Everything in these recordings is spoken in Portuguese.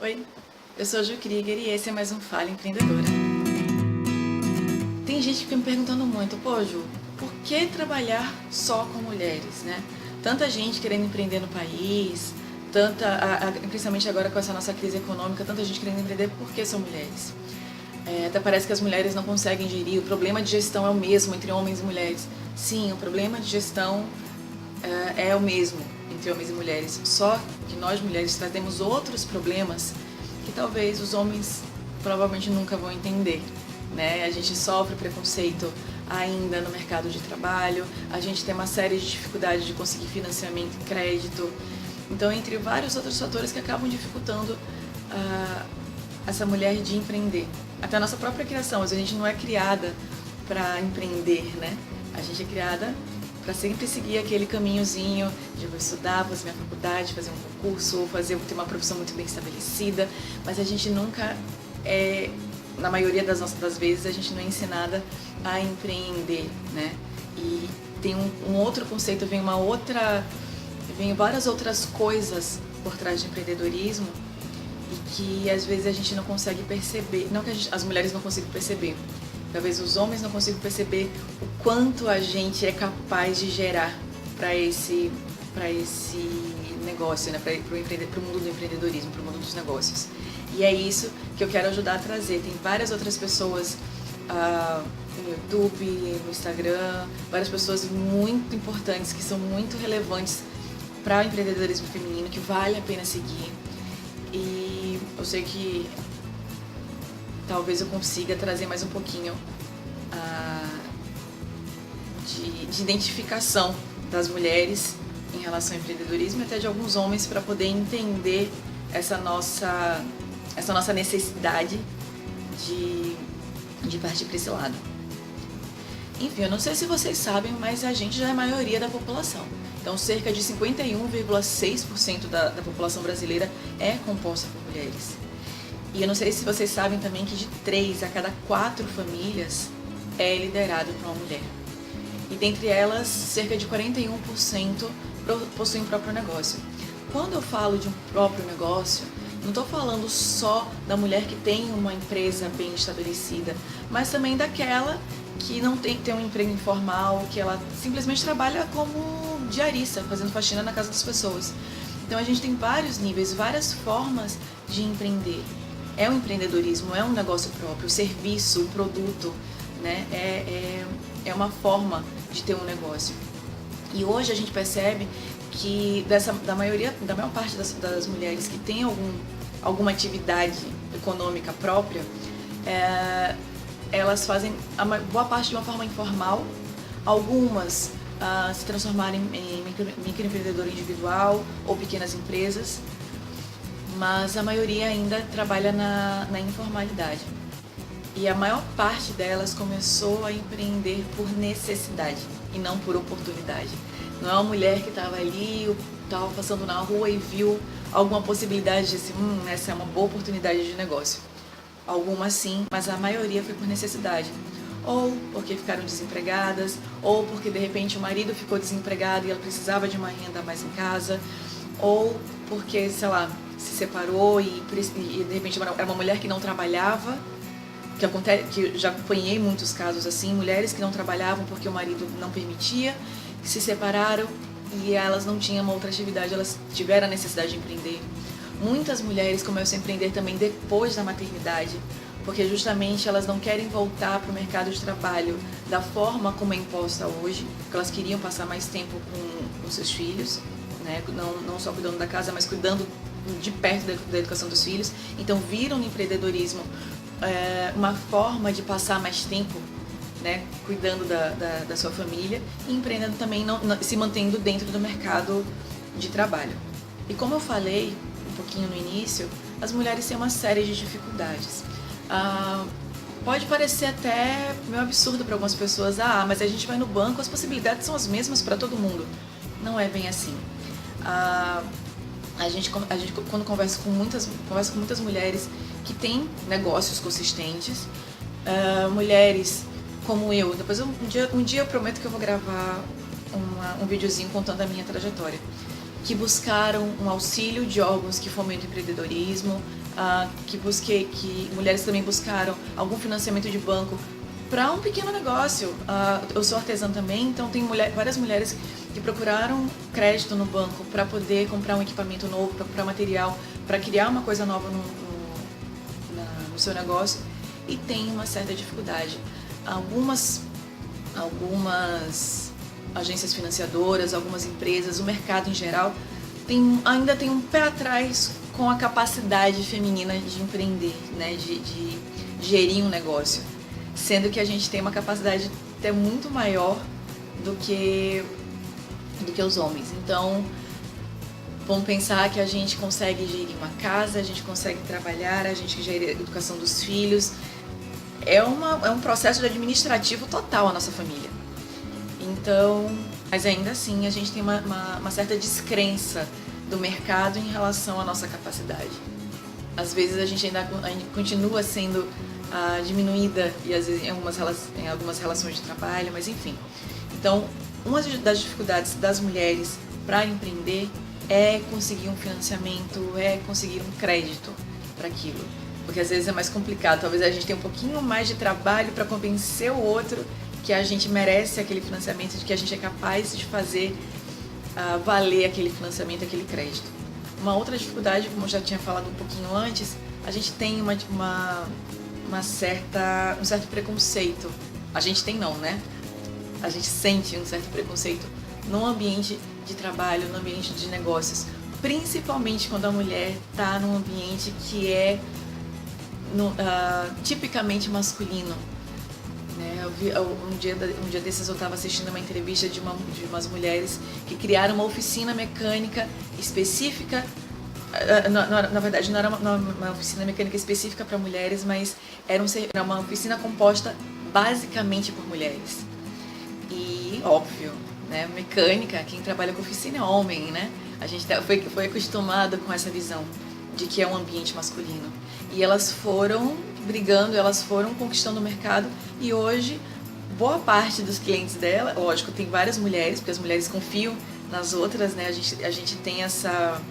Oi, eu sou a Ju Krieger e esse é mais um Fala Empreendedora. Tem gente que fica me perguntando muito, pô Ju, por que trabalhar só com mulheres, né? Tanta gente querendo empreender no país, principalmente agora com essa nossa crise econômica, tanta gente querendo empreender, por que são mulheres? Até parece que as mulheres não conseguem gerir, o problema de gestão é o mesmo entre homens e mulheres. Sim, o problema de gestão é o mesmo entre homens e mulheres, só que nós mulheres trazemos outros problemas que talvez os homens provavelmente nunca vão entender, né? A gente sofre preconceito ainda no mercado de trabalho, a gente tem uma série de dificuldades de conseguir financiamento e crédito, então entre vários outros fatores que acabam dificultando essa mulher de empreender. Até a nossa própria criação, às vezes a gente não é criada para empreender, né? A gente é criada para sempre seguir aquele caminhozinho de eu vou estudar, fazer minha faculdade, fazer um concurso, ter uma profissão muito bem estabelecida, mas a gente nunca na maioria das vezes, a gente não é ensinada a empreender, né? E tem um outro conceito, vem várias outras coisas por trás de empreendedorismo e que às vezes a gente não consegue perceber, não que as mulheres não consigam perceber, talvez os homens não consigam perceber o quanto a gente é capaz de gerar para esse negócio, né? Para o mundo do empreendedorismo, para o mundo dos negócios. E é isso que eu quero ajudar a trazer. Tem várias outras pessoas no YouTube, no Instagram, várias pessoas muito importantes, que são muito relevantes para o empreendedorismo feminino, que vale a pena seguir. E eu sei que talvez eu consiga trazer mais um pouquinho de identificação das mulheres em relação ao empreendedorismo e até de alguns homens para poder entender essa nossa necessidade de partir para esse lado. Enfim, eu não sei se vocês sabem, mas a gente já é a maioria da população. Então, cerca de 51,6% da população brasileira é composta por mulheres. E eu não sei se vocês sabem também que de 3 a cada 4 famílias é liderado por uma mulher. E dentre elas, cerca de 41% possuem próprio negócio. Quando eu falo de um próprio negócio, não estou falando só da mulher que tem uma empresa bem estabelecida, mas também daquela que não tem um emprego informal, que ela simplesmente trabalha como diarista, fazendo faxina na casa das pessoas. Então a gente tem vários níveis, várias formas de empreender. É um empreendedorismo, é um negócio próprio, o serviço, o produto, né? É uma forma de ter um negócio. E hoje a gente percebe que da maior parte das mulheres que tem alguma atividade econômica própria, elas fazem boa parte de uma forma informal, algumas se transformarem em microempreendedor individual ou pequenas empresas, mas a maioria ainda trabalha na informalidade. E a maior parte delas começou a empreender por necessidade e não por oportunidade. Não é uma mulher que estava ali, estava passando na rua e viu alguma possibilidade de dizer, essa é uma boa oportunidade de negócio. Algumas sim, mas a maioria foi por necessidade. Ou porque ficaram desempregadas, ou porque de repente o marido ficou desempregado e ela precisava de uma renda a mais em casa, ou porque, sei lá, se separou e de repente era uma mulher que não trabalhava, que já acompanhei muitos casos assim, mulheres que não trabalhavam porque o marido não permitia, que se separaram e elas não tinham uma outra atividade, elas tiveram a necessidade de empreender. Muitas mulheres começam a empreender também depois da maternidade, porque justamente elas não querem voltar para o mercado de trabalho da forma como é imposta hoje, porque elas queriam passar mais tempo com seus filhos, né? Não só cuidando da casa, mas cuidando de perto da educação dos filhos. Então viram no empreendedorismo uma forma de passar mais tempo, né, cuidando da sua família e empreendendo também, se mantendo dentro do mercado de trabalho. E como eu falei um pouquinho no início, as mulheres têm uma série de dificuldades. Pode parecer até meio absurdo para algumas pessoas, mas a gente vai no banco, as possibilidades são as mesmas para todo mundo. Não é bem assim. A gente quando conversa com muitas mulheres que têm negócios consistentes, mulheres como eu. Depois um dia eu prometo que eu vou gravar um videozinho contando a minha trajetória. que buscaram um auxílio de órgãos que fomentam o empreendedorismo, que mulheres também buscaram algum financiamento de banco para um pequeno negócio. Eu sou artesã também, então tem várias mulheres que procuraram crédito no banco para poder comprar um equipamento novo, para comprar material, para criar uma coisa nova no seu negócio, e tem uma certa dificuldade. Algumas agências financiadoras, algumas empresas, o mercado em geral, ainda tem um pé atrás com a capacidade feminina de empreender, né, de gerir um negócio, sendo que a gente tem uma capacidade até muito maior do que os homens. Então, vamos pensar que a gente consegue gerir uma casa, a gente consegue trabalhar, a gente gera a educação dos filhos. É um processo de administrativo total a nossa família. Então, mas ainda assim a gente tem uma certa descrença do mercado em relação à nossa capacidade. Às vezes a gente ainda continua sendo diminuída e às vezes em algumas relações de trabalho, mas enfim. Então, uma das dificuldades das mulheres para empreender é conseguir um financiamento, é conseguir um crédito para aquilo. Porque às vezes é mais complicado, talvez a gente tenha um pouquinho mais de trabalho para convencer o outro que a gente merece aquele financiamento, de que a gente é capaz de fazer valer aquele financiamento, aquele crédito. Uma outra dificuldade, como eu já tinha falado um pouquinho antes, a gente tem um certo preconceito. A gente tem não, né? A gente sente um certo preconceito no ambiente de trabalho, no ambiente de negócios, principalmente quando a mulher está num ambiente que é tipicamente masculino. Né? Um dia desses eu estava assistindo uma entrevista de umas mulheres que criaram uma oficina mecânica específica. Na verdade, não era uma oficina mecânica específica para mulheres, mas era uma oficina composta basicamente por mulheres. E, óbvio, né, mecânica, quem trabalha com oficina é homem, né? A gente foi acostumado com essa visão de que é um ambiente masculino. E elas foram brigando, elas foram conquistando o mercado, e hoje boa parte dos clientes dela, lógico, tem várias mulheres, porque as mulheres confiam nas outras, né? A gente tem essa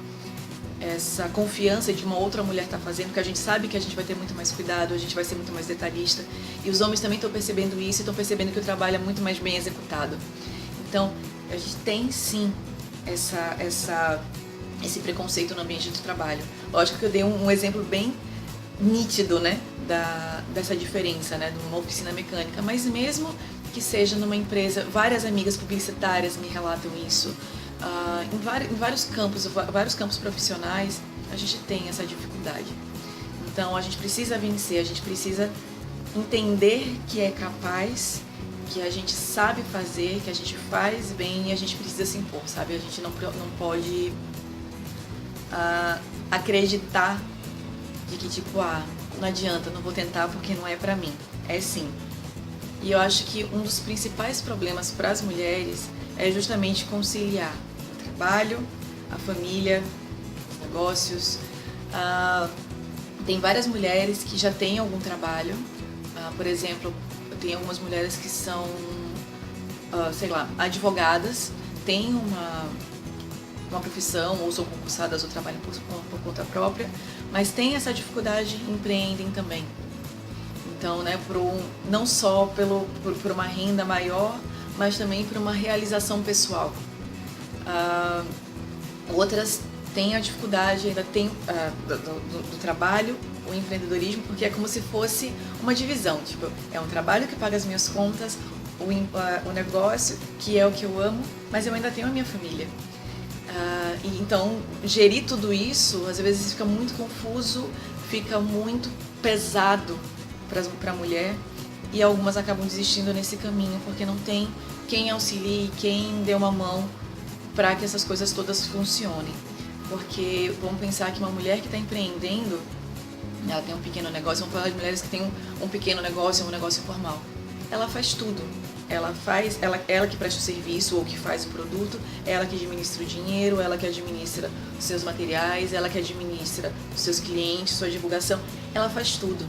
confiança de uma outra mulher estar fazendo, porque a gente sabe que a gente vai ter muito mais cuidado, a gente vai ser muito mais detalhista, e os homens também estão percebendo isso e estão percebendo que o trabalho é muito mais bem executado. Então, a gente tem sim esse preconceito no ambiente de trabalho. Lógico que eu dei um exemplo bem nítido, né, dessa diferença, né, de uma oficina mecânica, mas mesmo que seja numa empresa, várias amigas publicitárias me relatam isso. Em vários campos profissionais, a gente tem essa dificuldade. Então a gente precisa vencer, a gente precisa entender que é capaz, que a gente sabe fazer, que a gente faz bem, e a gente precisa se impor, sabe? A gente não pode acreditar de que tipo, não adianta, não vou tentar porque não é pra mim. É sim. E eu acho que um dos principais problemas para as mulheres é justamente conciliar o trabalho, a família, os negócios. Tem várias mulheres que já têm algum trabalho. Por exemplo, tem algumas mulheres que são, advogadas, têm uma profissão, ou são concursadas ou trabalham por conta própria, mas têm essa dificuldade, empreendem também. Então, né, não só por uma renda maior, mas também por uma realização pessoal. Outras têm a dificuldade, ainda tem do trabalho, o empreendedorismo, porque é como se fosse uma divisão. Tipo, é um trabalho que paga as minhas contas, o negócio, que é o que eu amo, mas eu ainda tenho a minha família. E então, gerir tudo isso, às vezes fica muito confuso, fica muito pesado para a mulher, e algumas acabam desistindo nesse caminho, porque não tem quem auxilie, quem dê uma mão para que essas coisas todas funcionem. Porque vamos pensar que uma mulher que está empreendendo, ela tem um pequeno negócio, vamos falar de mulheres que têm um pequeno negócio, um negócio informal. Ela faz tudo. Ela que presta o serviço ou que faz o produto, ela que administra o dinheiro, ela que administra os seus materiais, ela que administra os seus clientes, sua divulgação, ela faz tudo.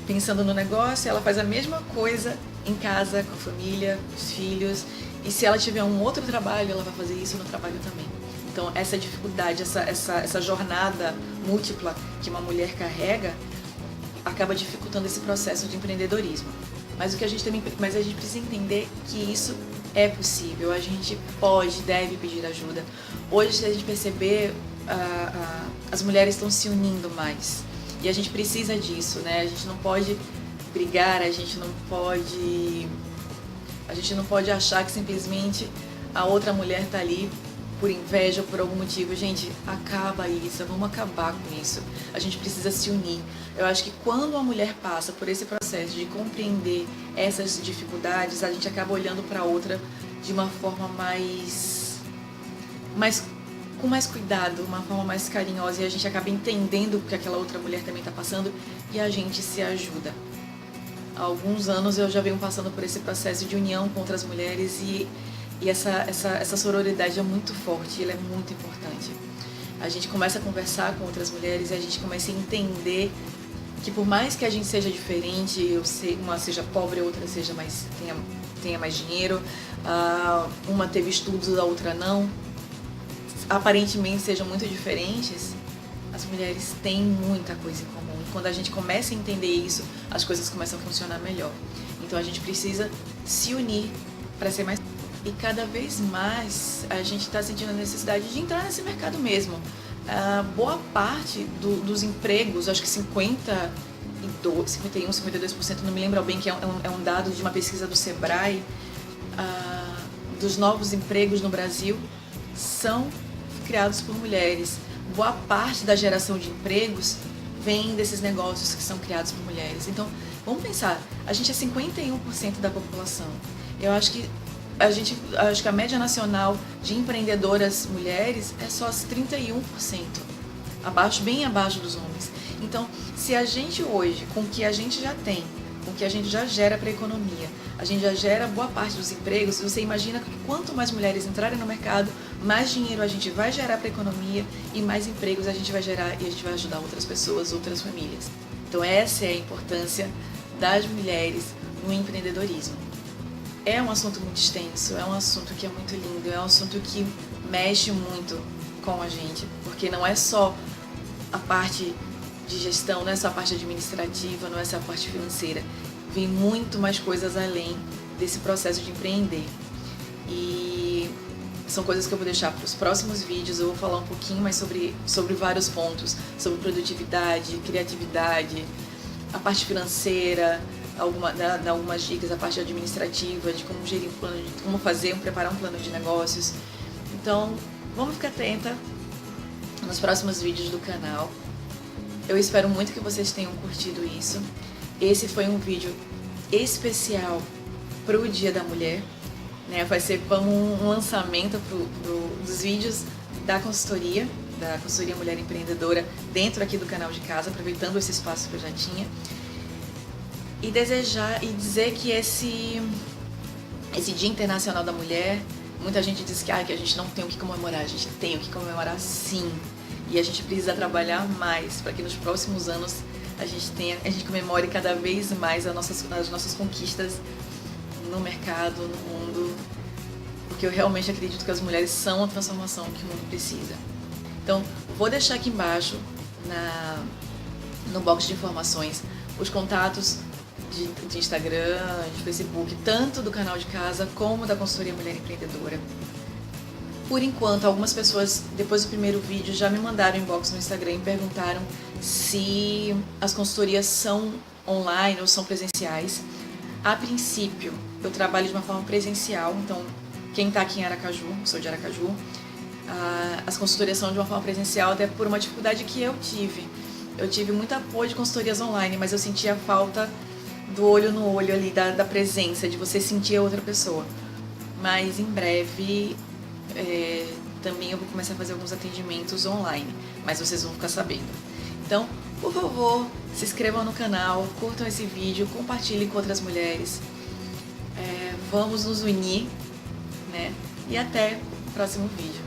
Pensando no negócio, ela faz a mesma coisa em casa, com a família, os filhos, e se ela tiver um outro trabalho, ela vai fazer isso no trabalho também. Então essa dificuldade, essa jornada múltipla que uma mulher carrega acaba dificultando esse processo de empreendedorismo. Mas a gente precisa entender que isso é possível, a gente deve pedir ajuda. Hoje, se a gente perceber, as mulheres estão se unindo mais e a gente precisa disso, né? A gente não pode brigar, a gente não pode achar que simplesmente a outra mulher está ali por inveja ou por algum motivo. Gente, acaba isso, vamos acabar com isso. A gente precisa se unir. Eu acho que quando a mulher passa por esse processo de compreender essas dificuldades, a gente acaba olhando para a outra de uma forma com mais cuidado, uma forma mais carinhosa, e a gente acaba entendendo o que aquela outra mulher também está passando e a gente se ajuda. Há alguns anos eu já venho passando por esse processo de união com outras mulheres e essa sororidade é muito forte, ela é muito importante. A gente começa a conversar com outras mulheres e a gente começa a entender que por mais que a gente seja diferente, uma seja pobre, a outra tenha mais dinheiro, uma teve estudos, a outra não, aparentemente sejam muito diferentes, as mulheres têm muita coisa em comum. E quando a gente começa a entender isso, as coisas começam a funcionar melhor. Então a gente precisa se unir para ser mais... E cada vez mais a gente está sentindo a necessidade de entrar nesse mercado mesmo. Boa parte dos empregos, acho que 51%, 52%, não me lembro bem, que é um dado de uma pesquisa do Sebrae, dos novos empregos no Brasil são criados por mulheres. Boa parte da geração de empregos vem desses negócios que são criados por mulheres. Então, vamos pensar, a gente é 51% da população. Eu acho que a média nacional de empreendedoras mulheres é só 31%, bem abaixo dos homens. Então, se a gente hoje, com o que a gente já tem, com o que a gente já gera para a economia, a gente já gera boa parte dos empregos, você imagina que quanto mais mulheres entrarem no mercado, mais dinheiro a gente vai gerar para a economia e mais empregos a gente vai gerar e a gente vai ajudar outras pessoas, outras famílias. Então essa é a importância das mulheres no empreendedorismo. É um assunto muito extenso, é um assunto que é muito lindo, é um assunto que mexe muito com a gente, porque não é só a parte de gestão, não é só a parte administrativa, não é só a parte financeira. Vem muito mais coisas além desse processo de empreender. E são coisas que eu vou deixar para os próximos vídeos. Eu vou falar um pouquinho mais sobre vários pontos, sobre produtividade, criatividade, a parte financeira, dar algumas dicas, a parte administrativa, de como gerir um plano, de como preparar um plano de negócios. Então, vamos ficar atenta nos próximos vídeos do canal. Eu espero muito que vocês tenham curtido isso. Esse foi um vídeo especial para o Dia da Mulher, né? Vai ser como um lançamento dos vídeos da consultoria Mulher Empreendedora, dentro aqui do canal de casa, aproveitando esse espaço que eu já tinha. E dizer que esse Dia Internacional da Mulher, muita gente diz que a gente não tem o que comemorar. A gente tem o que comemorar, sim. E a gente precisa trabalhar mais para que nos próximos anos a gente comemore cada vez mais as nossas conquistas no mercado, no mundo, porque eu realmente acredito que as mulheres são a transformação que o mundo precisa. Então, vou deixar aqui embaixo no box de informações os contatos de Instagram, de Facebook, tanto do canal de casa como da consultoria Mulher Empreendedora. Por enquanto, algumas pessoas, depois do primeiro vídeo, já me mandaram inbox no Instagram e perguntaram se as consultorias são online ou são presenciais. A princípio, eu trabalho de uma forma presencial, então quem está aqui em Aracaju, sou de Aracaju, as consultorias são de uma forma presencial, até por uma dificuldade que eu tive. Eu tive muito apoio de consultorias online, mas eu sentia a falta do olho no olho ali, da presença, de você sentir a outra pessoa. Mas em breve também eu vou começar a fazer alguns atendimentos online, mas vocês vão ficar sabendo. Então, por favor, se inscrevam no canal, curtam esse vídeo, compartilhem com outras mulheres. Vamos nos unir, né? E até o próximo vídeo.